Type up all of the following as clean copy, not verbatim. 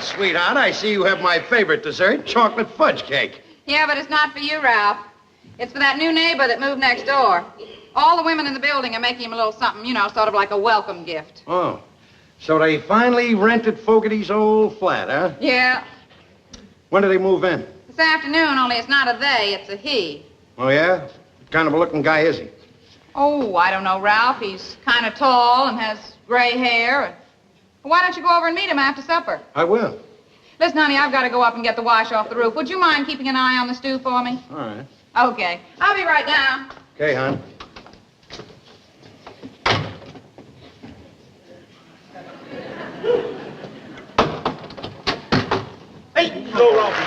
Sweetheart, I see you have my favorite dessert, chocolate fudge cake. Yeah, but it's not for you, Ralph. It's for that new neighbor that moved next door. All the women in the building are making him a little something, you know, sort of like a welcome gift. Oh, so they finally rented Fogarty's old flat, huh? Yeah. When did they move in? This afternoon, only it's not a they, it's a he. Oh, yeah? What kind of a looking guy is he? Oh, I don't know, Ralph. He's kind of tall and has gray hair. Why don't you go over and meet him after supper? I will. Listen, honey, I've got to go up and get the wash off the roof. Would you mind keeping an eye on the stew for me? All right. Okay. I'll be right down. Okay, hon. Hey, go, Ralphie.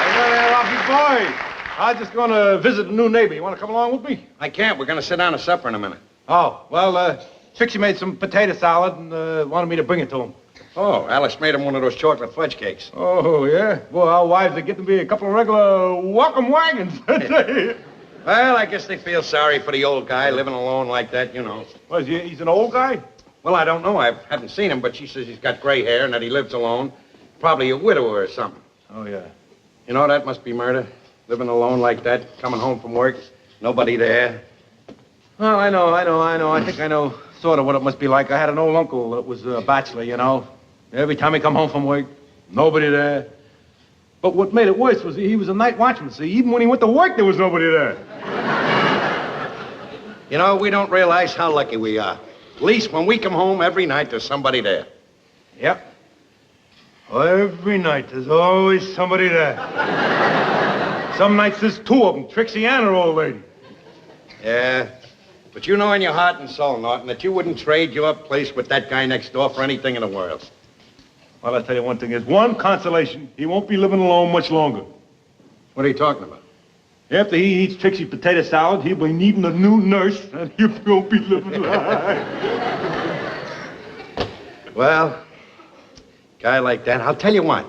Hey, there, Ralphie boy. I was just going to visit a new neighbor. You want to come along with me? I can't. We're going to sit down to supper in a minute. Oh, well, Trixie made some potato salad and wanted me to bring it to him. Oh, Alice made him one of those chocolate fudge cakes. Oh, yeah? Well, our wives are getting to be a couple of regular welcome wagons. Well, I guess they feel sorry for the old guy living alone like that, you know. What, he's an old guy? Well, I don't know. I haven't seen him, but she says he's got gray hair and that he lives alone. Probably a widower or something. Oh, yeah. You know, that must be murder. Living alone like that, coming home from work, nobody there. Well, I know. I think I know sort of what it must be like. I had an old uncle that was a bachelor, you know. Every time he come home from work, nobody there. But what made it worse was he was a night watchman, see? Even when he went to work, there was nobody there. You know, we don't realize how lucky we are. At least when we come home every night, there's somebody there. Yep. Every night, there's always somebody there. Some nights there's two of them, Trixie and her old lady. Yeah, but you know in your heart and soul, Norton, that you wouldn't trade your place with that guy next door for anything in the world. Well, I'll tell you one thing. There's one consolation. He won't be living alone much longer. What are you talking about? After he eats Trixie's potato salad, he'll be needing a new nurse, and he won't be living life. Well, guy like that, I'll tell you what.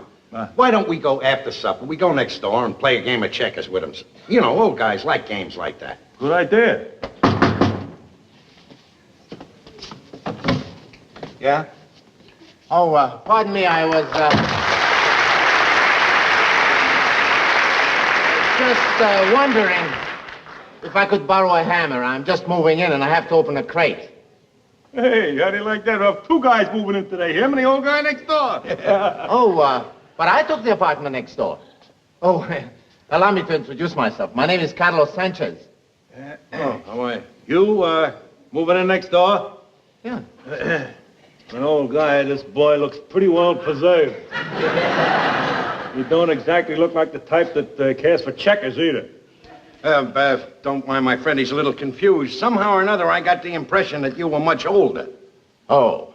Why don't we go after supper? We go next door and play a game of checkers with him. You know, old guys like games like that. Good idea. Yeah? Oh, pardon me, I was, just wondering if I could borrow a hammer. I'm just moving in and I have to open a crate. Hey, how do you like that? We have two guys moving in today, him and the old guy next door. But I took the apartment next door. Oh, allow me to introduce myself. My name is Carlos Sanchez. Oh, how are you? You, moving in next door? Yeah. An old guy, this boy looks pretty well preserved. You don't exactly look like the type that cares for checkers either. Don't mind my friend, he's a little confused. Somehow or another, I got the impression that you were much older. Oh.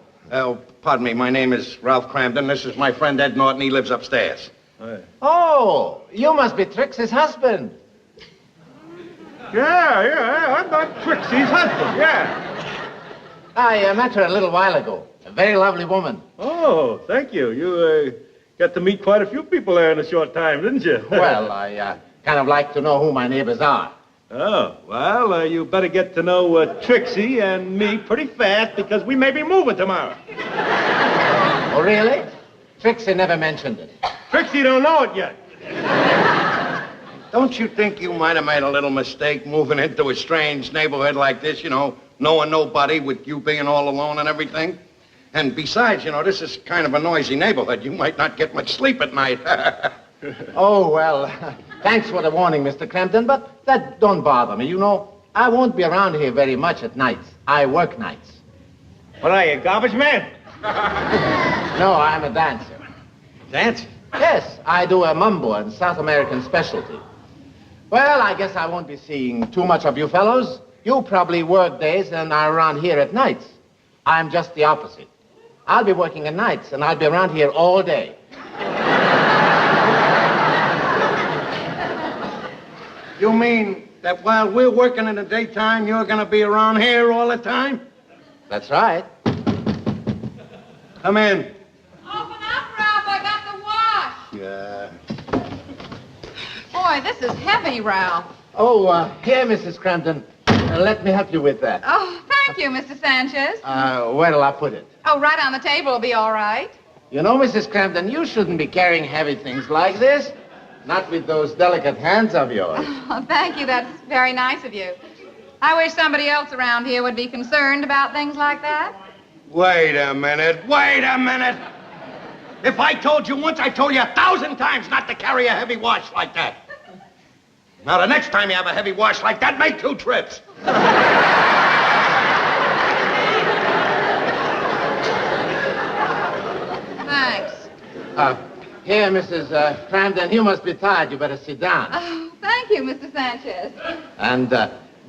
Pardon me, my name is Ralph Cramden. This is my friend Ed Norton. He lives upstairs. Oh, you must be Trixie's husband. Yeah, I'm not Trixie's husband, yeah. I met her a little while ago. A very lovely woman. Oh, thank you. You got to meet quite a few people there in a short time, didn't you? Well, I kind of like to know who my neighbors are. Oh, well, you better get to know Trixie and me pretty fast because we may be moving tomorrow. Oh, really? Trixie never mentioned it. Trixie don't know it yet. Don't you think you might have made a little mistake moving into a strange neighborhood like this, you know, knowing nobody with you being all alone and everything? And besides, you know, this is kind of a noisy neighborhood. You might not get much sleep at night. Oh, well, thanks for the warning, Mr. Crampton, but that don't bother me. You know, I won't be around here very much at nights. I work nights. What are you, garbage man? No, I'm a dancer. Dance? Yes, I do a Mambo, a South American specialty. Well, I guess I won't be seeing too much of you fellows. You probably work days and are around here at nights. I'm just the opposite. I'll be working at nights, and I'll be around here all day. You mean that while we're working in the daytime, you're going to be around here all the time? That's right. Come in. Open up, Ralph. I got the wash. Yeah. Boy, this is heavy, Ralph. Oh, here, Mrs. Crampton. Let me help you with that. Oh, thank you, Mr. Sanchez. Where'll I put it? Oh, right on the table will be all right. You know, Mrs. Crampton, you shouldn't be carrying heavy things like this. Not with those delicate hands of yours. Oh, thank you. That's very nice of you. I wish somebody else around here would be concerned about things like that. Wait a minute. Wait a minute. If I told you once, I told you 1,000 times not to carry a heavy wash like that. Now, the next time you have a heavy wash like that, make 2 trips. Thanks. Here, Mrs. Crampton, you must be tired. You better sit down. Oh, thank you, Mr. Sanchez. And,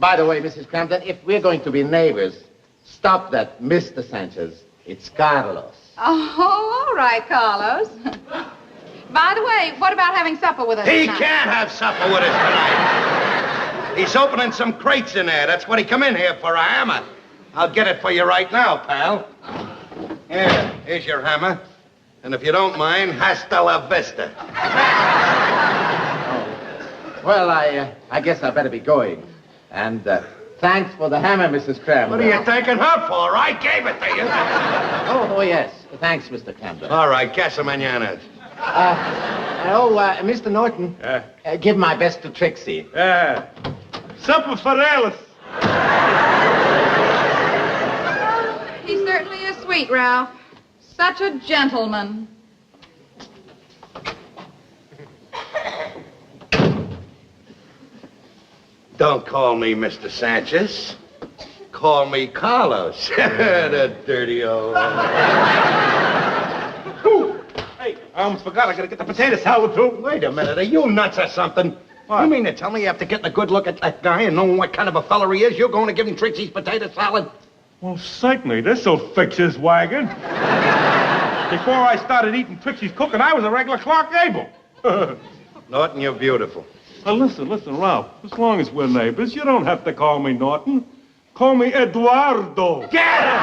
by the way, Mrs. Crampton, if we're going to be neighbors, stop that Mr. Sanchez. It's Carlos. Oh, all right, Carlos. By the way, what about having supper with us He tonight? can't have supper with us tonight. He's opening some crates in there. That's what he come in here for, a hammer. I'll get it for you right now, pal. Here's your hammer. And if you don't mind, hasta la vista. Well, I guess I better be going. And, thanks for the hammer, Mrs. Crampton. What are you thanking her for? I gave it to you. Oh, yes. Thanks, Mr. Crampton. All right, casa mañana. Mr. Norton, give my best to Trixie. Supper for Alice. He certainly is sweet, Ralph. Such a gentleman. Don't call me Mr. Sanchez. Call me Carlos. The dirty old... Hey, I almost forgot. I gotta get the potato salad, too. Wait a minute. Are you nuts or something? What? You mean to tell me after getting a good look at that guy and knowing what kind of a fella he is, you're going to give him Trixie's potato salad? Well, certainly. This'll fix his wagon. Before I started eating Trixie's cooking, I was a regular Clark Gable. Norton, you're beautiful. Now, listen, Ralph. As long as we're neighbors, you don't have to call me Norton. Call me Eduardo. Get him!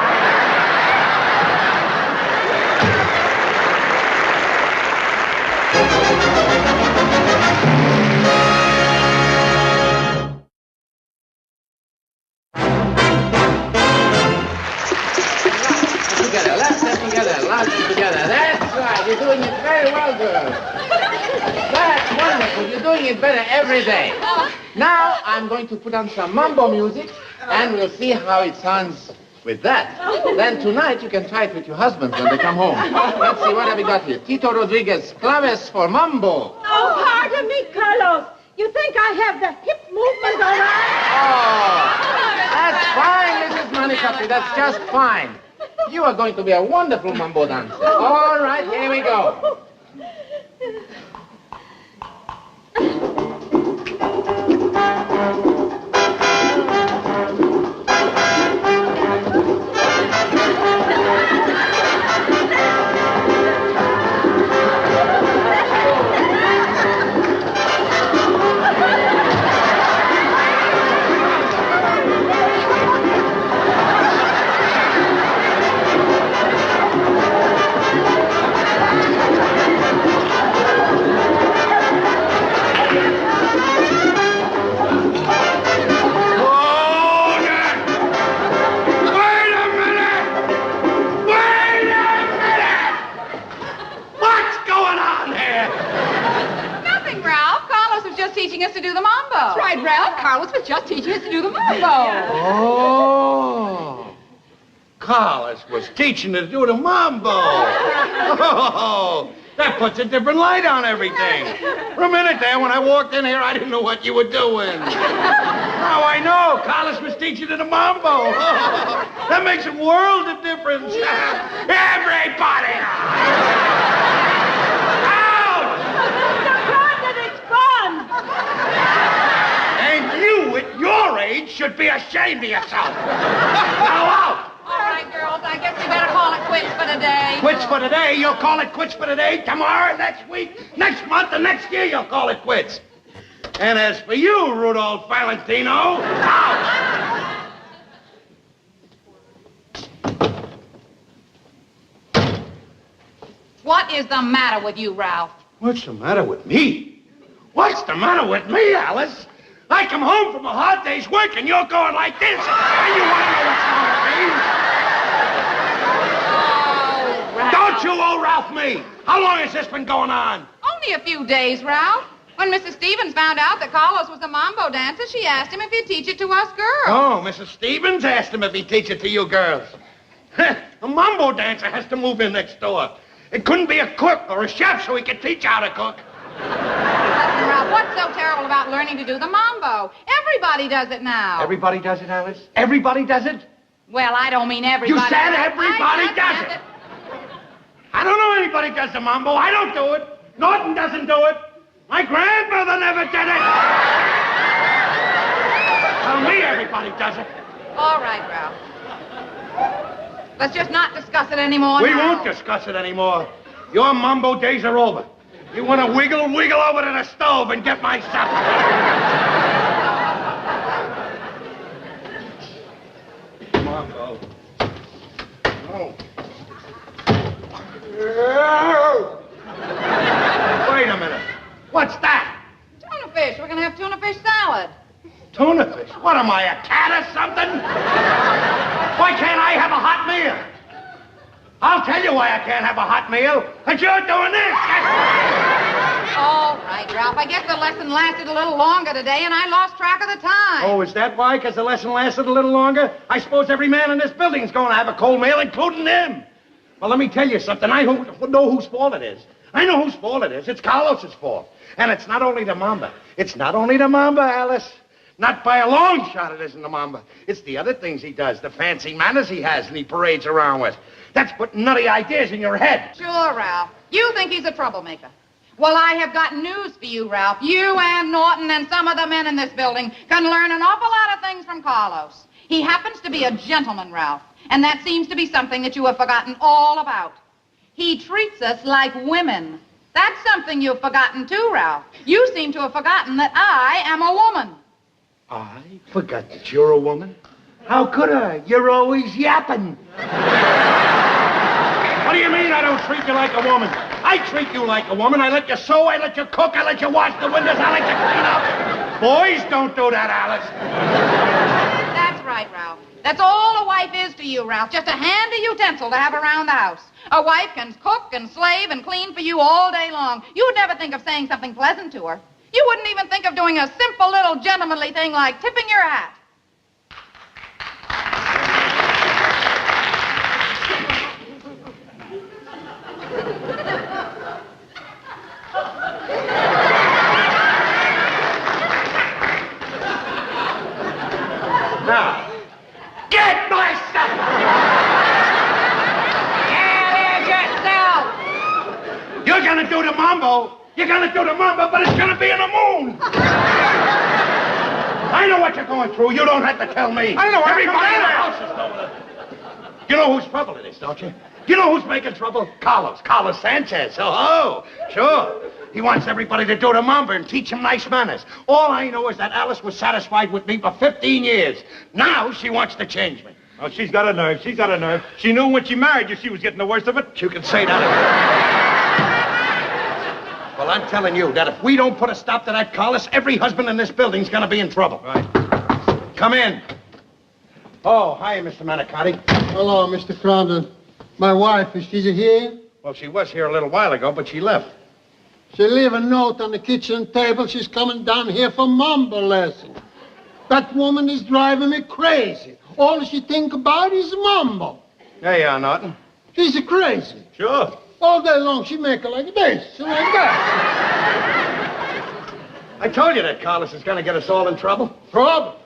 Together, let's step together, lots together. That's right. You're doing it very well, girls. That's wonderful. You're doing it better every day. Now I'm going to put on some Mambo music, and we'll see how it sounds with that. Then tonight you can try it with your husbands when they come home. Let's see, what have we got here? Tito Rodriguez, claves for Mambo. Oh, pardon me, Carlos. You think I have the hip movement all right? Oh, that's fine, Mrs. Manicapi. That's just fine. You are going to be a wonderful Mambo dancer. All right, here we go. Teaching us to do the mambo. That's right, Ralph. Carlos was just teaching us to do the mambo. Oh. Carlos was teaching to do the mambo. Oh, that puts a different light on everything. For a minute there, when I walked in here, I didn't know what you were doing. Now I know. Carlos was teaching to the mambo. Oh, that makes a world of difference. Everybody! And you, at your age, should be ashamed of yourself. Now out! All right, girls, I guess we better call it quits for today. Quits for today? You'll call it quits for today? Tomorrow, next week, next month, and next year you'll call it quits. And as for you, Rudolph Valentino, out! What is the matter with you, Ralph? What's the matter with me? What's the matter with me, Alice? I come home from a hard day's work and you're going like this. And you want to know what's wrong with me? Oh, Ralph. Don't you owe Ralph me? How long has this been going on? Only a few days, Ralph. When Mrs. Stevens found out that Carlos was a mambo dancer, she asked him if he'd teach it to us girls. Oh, Mrs. Stevens asked him if he'd teach it to you girls. A mambo dancer has to move in next door. It couldn't be a cook or a chef so he could teach how to cook. Listen, Ralph, what's so terrible about learning to do the mambo? Everybody does it now. Everybody does it, Alice? Everybody does it? Well, I don't mean everybody. You said everybody I just does meant it. I don't know anybody does the mambo. I don't do it. Norton doesn't do it. My grandmother never did it. Tell me everybody does it. All right, Ralph. Let's just not discuss it anymore We now. won't discuss it anymore. Your mambo days are over. You want to wiggle over to the stove and get my supper. Mambo. No. Wait a minute. What's that? Tuna fish. We're going to have tuna fish salad. Tuna fish? What am I, a cat or something? Why can't I have a hot meal? I'll tell you why I can't have a hot meal. Because you're doing this. All right, Ralph. I guess the lesson lasted a little longer today, and I lost track of the time. Oh, is that why? Because the lesson lasted a little longer? I suppose every man in this building's going to have a cold meal, including him. Well, let me tell you something. I know whose fault it is. I know whose fault it is. It's Carlos's fault. And it's not only the mamba. It's not only the mamba, Alice. Not by a long shot it isn't the mamba. It's the other things he does, the fancy manners he has and he parades around with. That's putting nutty ideas in your head. Sure, Ralph. You think he's a troublemaker. Well, I have got news for you, Ralph. You and Norton and some of the men in this building can learn an awful lot of things from Carlos. He happens to be a gentleman, Ralph, and that seems to be something that you have forgotten all about. He treats us like women. That's something you've forgotten too, Ralph. You seem to have forgotten that I am a woman. I forgot that you're a woman? How could I? You're always yapping. What do you mean I don't treat you like a woman? I treat you like a woman. I let you sew, I let you cook, I let you wash the windows, I let you clean up. Boys don't do that, Alice. That's right, Ralph. That's all a wife is to you, Ralph. Just a handy utensil to have around the house. A wife can cook and slave and clean for you all day long. You would never think of saying something pleasant to her. You wouldn't even think of doing a simple little gentlemanly thing like tipping your hat. Now, get my supper! Yeah, there's yourself. You're gonna do the mambo. You're gonna do the mambo, but it's gonna be in the moon. I know what you're going through. You don't have to tell me. I know. Everybody in the house is knowing it. You know whose trouble it is, don't you? You know who's making trouble? Carlos Sanchez. Oh, sure. He wants everybody to do the mambo and teach him nice manners. All I know is that Alice was satisfied with me for 15 years. Now she wants to change me. Oh, she's got a nerve. She's got a nerve. She knew when she married you she was getting the worst of it. You can say that again. Well, I'm telling you that if we don't put a stop to that, Carlos, every husband in this building's gonna be in trouble. Right. Come in. Oh, hi, Mr. Manicotti. Hello, Mr. Crompton. My wife, is she here? Well, she was here a little while ago, but she left. She leave a note on the kitchen table. She's coming down here for mambo lesson. That woman is driving me crazy. All she think about is mambo. There you are, Norton. She's crazy. Sure. All day long she make it like this and like that. I told you that Carlos is gonna get us all in trouble. Trouble.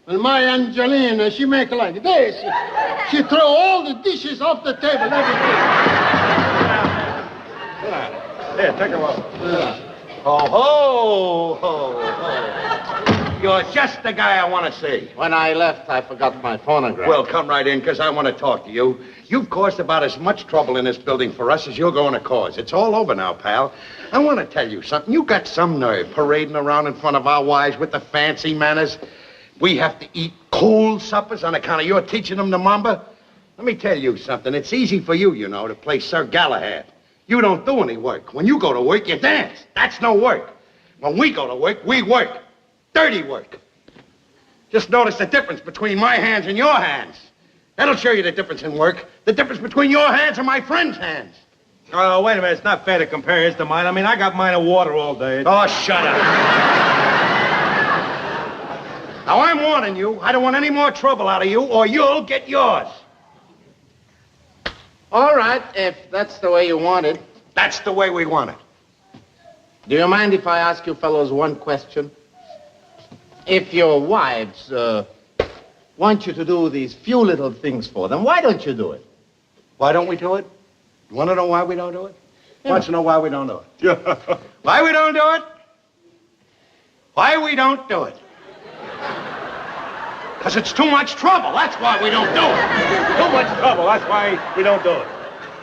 And my Angelina, she make it like this. She throw all the dishes off the table, everything. Sit down. Here, take a walk. Yeah. Ho, ho, ho, ho. You're just the guy I want to see. When I left, I forgot my phonograph. Well, come right in, because I want to talk to you. You've caused about as much trouble in this building for us as you're going to cause. It's all over now, pal. I want to tell you something. You got some nerve parading around in front of our wives with the fancy manners. We have to eat cold suppers on account of your teaching them the Mambo. Let me tell you something. It's easy for you, you know, to play Sir Galahad. You don't do any work. When you go to work, you dance. That's no work. When we go to work, we work. Dirty work. Just notice the difference between my hands and your hands. That'll show you the difference in work. The difference between your hands and my friend's hands. Oh, wait a minute. It's not fair to compare his to mine. I mean, I got mine of water all day. Oh, shut up. Now, I'm warning you. I don't want any more trouble out of you, or you'll get yours. All right, if that's the way you want it. That's the way we want it. Do you mind if I ask you fellows one question? If your wives want you to do these few little things for them, why don't you do it? Why don't we do it? You want to know why we don't do it? Yeah. Want to know why we don't do it? Why we don't do it? Why we don't do it? Because it's too much trouble. That's why we don't do it. Too much trouble. That's why we don't do it.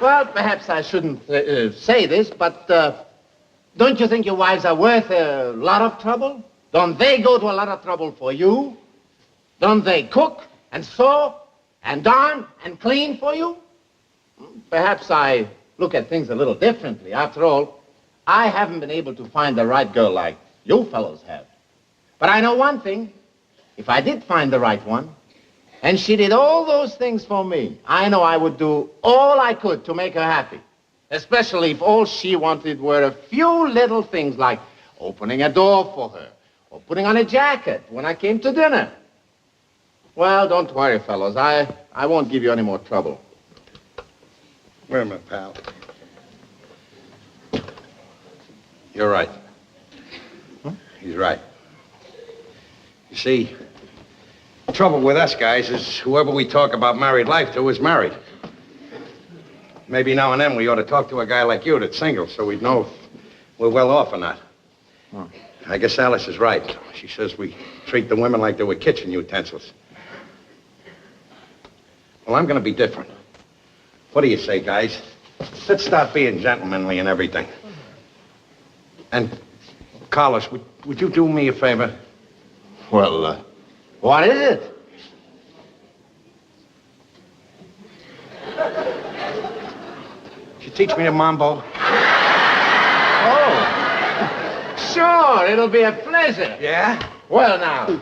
Well, perhaps I shouldn't say this, but don't you think your wives are worth a lot of trouble? Don't they go to a lot of trouble for you? Don't they cook and sew and darn and clean for you? Perhaps I look at things a little differently. After all, I haven't been able to find the right girl like you fellows have. But I know one thing. If I did find the right one, and she did all those things for me, I know I would do all I could to make her happy. Especially if all she wanted were a few little things like opening a door for her or putting on a jacket when I came to dinner. Well, don't worry, fellows. I won't give you any more trouble. Wait a minute, pal. You're right. Huh? He's right. You see, the trouble with us guys is whoever we talk about married life to is married. Maybe now and then we ought to talk to a guy like you that's single so we'd know if we're well off or not. Huh. I guess Alice is right. She says we treat the women like they were kitchen utensils. Well, I'm going to be different. What do you say, guys? Let's start being gentlemanly and everything. And, Carlos, would you do me a favor? Well, what is it? Could you teach me the Mambo? Oh, sure, it'll be a pleasure. Yeah? Well, now,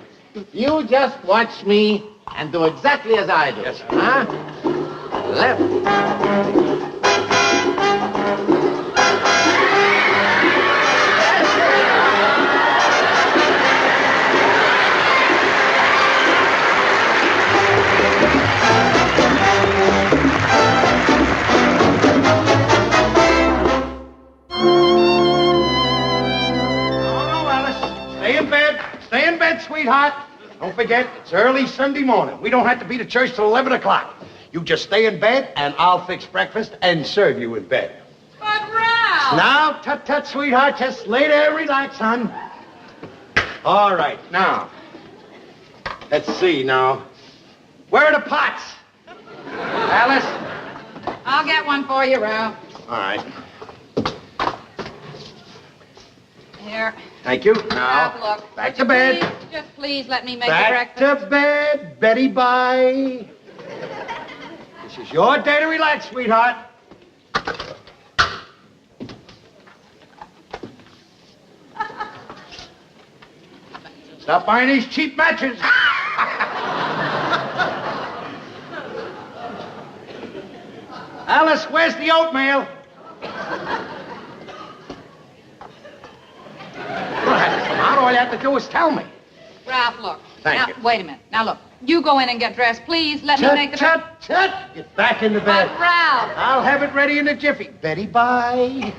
you just watch me and do exactly as I do. Yes, sir. Huh? Left. Stay in bed, sweetheart. Don't forget, it's early Sunday morning. We don't have to be to church till 11 o'clock. You just stay in bed, and I'll fix breakfast and serve you in bed. But, Ralph! Now, tut-tut, sweetheart. Just lay there and relax, hon. All right, now. Let's see, now. Where are the pots? Alice? I'll get one for you, Ralph. All right. Here. Thank you. Ralph, Now, look. back Would to you bed. Please, just please let me make the Back breakfast. to bed, Betty Bye. This is your day to relax, sweetheart. Stop buying these cheap matches. Alice, where's the oatmeal? All you have to do is tell me. Ralph, look. Thank now, you. Wait a minute. Now, look. You go in and get dressed. Please let me make the Tut, tut. Get back in the bed. But, Ralph. I'll have it ready in a jiffy. Betty, bye.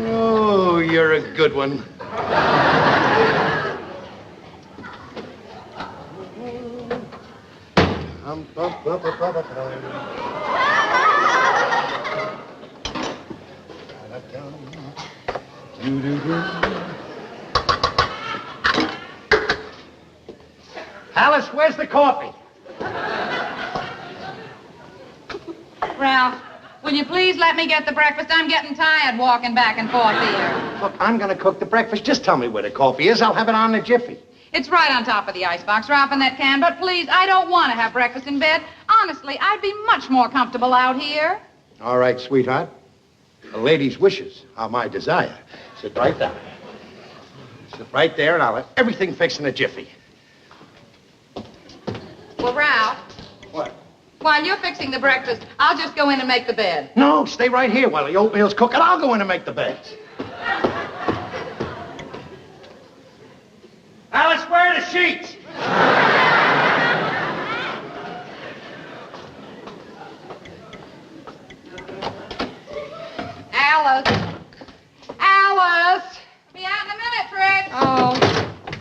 Oh, you're a good one. Alice, where's the coffee? Ralph, will you please let me get the breakfast? I'm getting tired walking back and forth here. Look, I'm going to cook the breakfast. Just tell me where the coffee is. I'll have it on the jiffy. It's right on top of the icebox, Ralph, in that can. But please, I don't want to have breakfast in bed. Honestly, I'd be much more comfortable out here. All right, sweetheart. A lady's wishes are my desire. Sit right down. Sit right there, and I'll have everything fixed in a jiffy. Well, Ralph, What? while you're fixing the breakfast, I'll just go in and make the bed. No, stay right here while the oatmeal's cooking. I'll go in and make the beds. Alice, where are the sheets? Alice. Alice. Be out in a minute, Trix. Oh.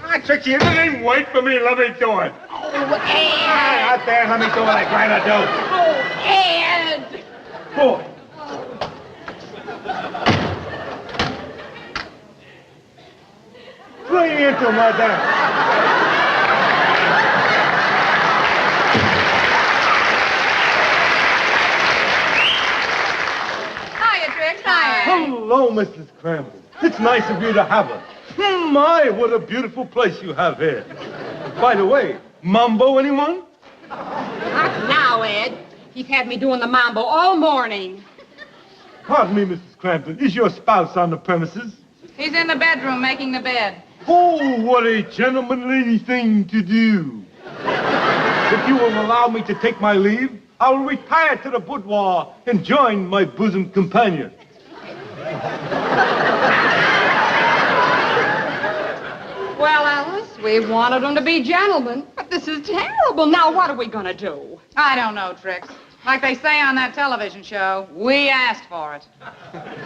Ah, Trixie, you didn't even wait for me. Let me do it. Oh, Ed. Out there, let me do what I gotta do. Oh, Ed. Boy. Bring it to madame. Hiya, Trix. Hiya. Hello, Mrs. Cramble. It's nice of you to have us. My, what a beautiful place you have here. By the way, Mambo, anyone? Not now, Ed. He's had me doing the mambo all morning. Pardon me, Mrs. Crampton. Is your spouse on the premises? He's in the bedroom making the bed. Oh, what a gentlemanly thing to do. If you will allow me to take my leave, I will retire to the boudoir and join my bosom companion. Well, Alice, we wanted them to be gentlemen, but this is terrible. Now, what are we going to do? I don't know, Trix. Like they say on that television show, we asked for it.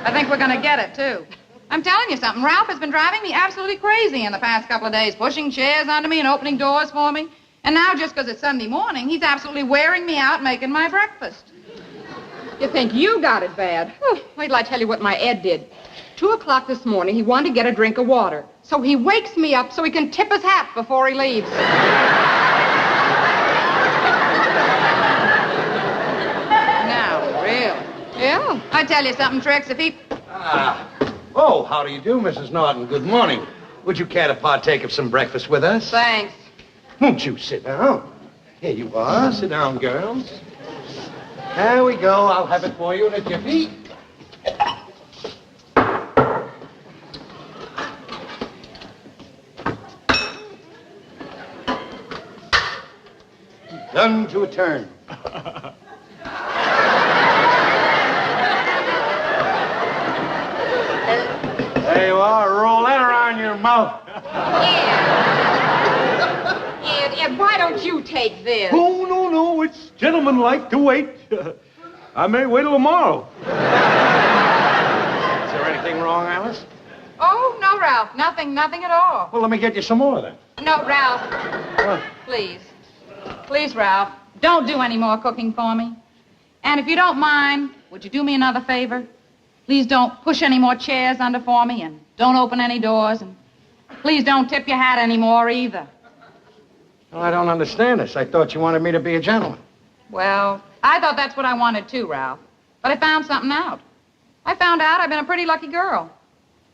I think we're going to get it, too. I'm telling you something. Ralph has been driving me absolutely crazy in the past couple of days, pushing chairs onto me and opening doors for me. And now, just because it's Sunday morning, he's absolutely wearing me out making my breakfast. You think you got it bad? Wait till I tell you what my Ed did. 2 o'clock this morning, he wanted to get a drink of water. So he wakes me up so he can tip his hat before he leaves. No, really? Yeah. I tell you something, Trix, if he... Oh, how do you do, Mrs. Norton? Good morning. Would you care to partake of some breakfast with us? Thanks. Won't you sit down? Here you are. Sit down, girls. There we go. I'll have it for you in a jiffy. Done to a turn. There you are. Roll that around your mouth. Ed, why don't you take this? Oh, no. It's gentlemanlike to wait. I may wait till tomorrow. Is there anything wrong, Alice? Oh, no, Ralph. Nothing at all. Well, let me get you some more, then. No, Ralph. What? Please. Please, Ralph, don't do any more cooking for me. And if you don't mind, would you do me another favor? Please don't push any more chairs under for me, and don't open any doors, and please don't tip your hat anymore either. Well, I don't understand this. I thought you wanted me to be a gentleman. Well, I thought that's what I wanted too, Ralph. But I found something out. I found out I've been a pretty lucky girl.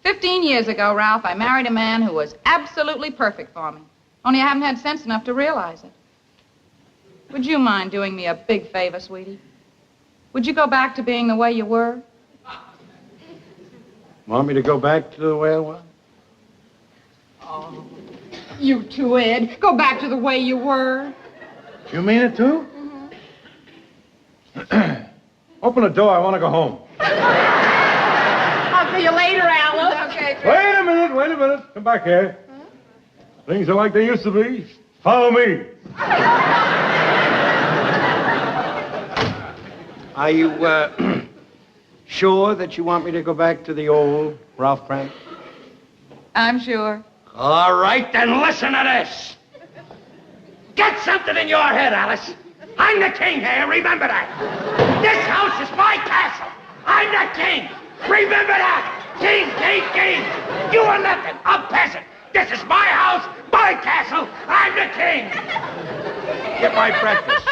15 years ago, Ralph, I married a man who was absolutely perfect for me. Only I haven't had sense enough to realize it. Would you mind doing me a big favor, sweetie? Would you go back to being the way you were? Want me to go back to the way I was? Oh, you too, Ed. Go back to the way you were. You mean it, too? Mm-hmm. Open the door. I want to go home. I'll see you later, Alice. Okay. Wait a minute. Come back here. Things are like they used to be. Follow me. Are you, sure that you want me to go back to the old Ralph Crank? I'm sure. All right, then listen to this. Get something in your head, Alice. I'm the king here, remember that. This house is my castle. I'm the king. Remember that. King. You are nothing, a peasant. This is my house, my my castle. I'm the king. Get my breakfast.